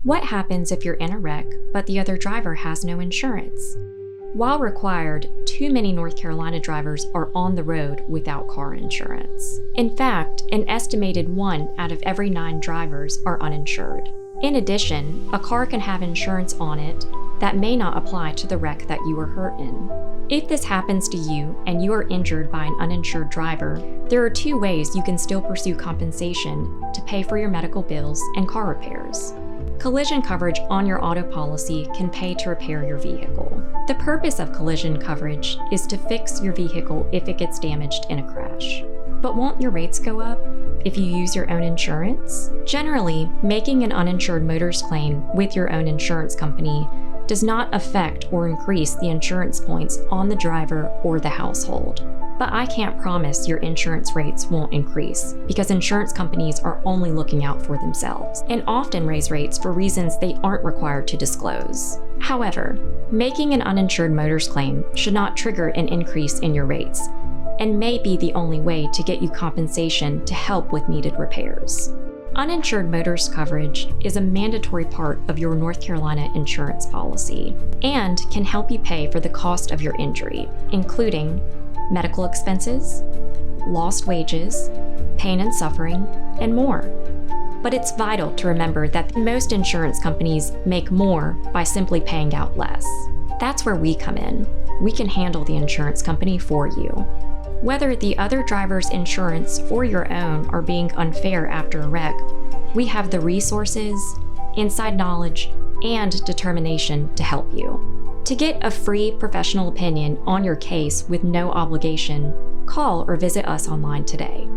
What happens if you're in a wreck, but the other driver has no insurance? While required, too many North Carolina drivers are on the road without car insurance. In fact, an estimated 1 out of every 9 drivers are uninsured. In addition, a car can have insurance on it that may not apply to the wreck that you were hurt in. If this happens to you and you are injured by an uninsured driver, there are 2 ways you can still pursue compensation to pay for your medical bills and car repairs. Collision coverage on your auto policy can pay to repair your vehicle. The purpose of collision coverage is to fix your vehicle if it gets damaged in a crash. But won't your rates go up if you use your own insurance? Generally, making an uninsured motorist claim with your own insurance company does not affect or increase the insurance points on the driver or the household. But I can't promise your insurance rates won't increase, because insurance companies are only looking out for themselves and often raise rates for reasons they aren't required to disclose. However, making an uninsured motorist claim should not trigger an increase in your rates, and may be the only way to get you compensation to help with needed repairs. Uninsured motorist coverage is a mandatory part of your North Carolina insurance policy and can help you pay for the cost of your injury, including medical expenses, lost wages, pain and suffering, and more. But it's vital to remember that most insurance companies make more by simply paying out less. That's where we come in. We can handle the insurance company for you. Whether the other driver's insurance or your own are being unfair after a wreck, we have the resources, inside knowledge, and determination to help you. To get a free professional opinion on your case with no obligation, call or visit us online today.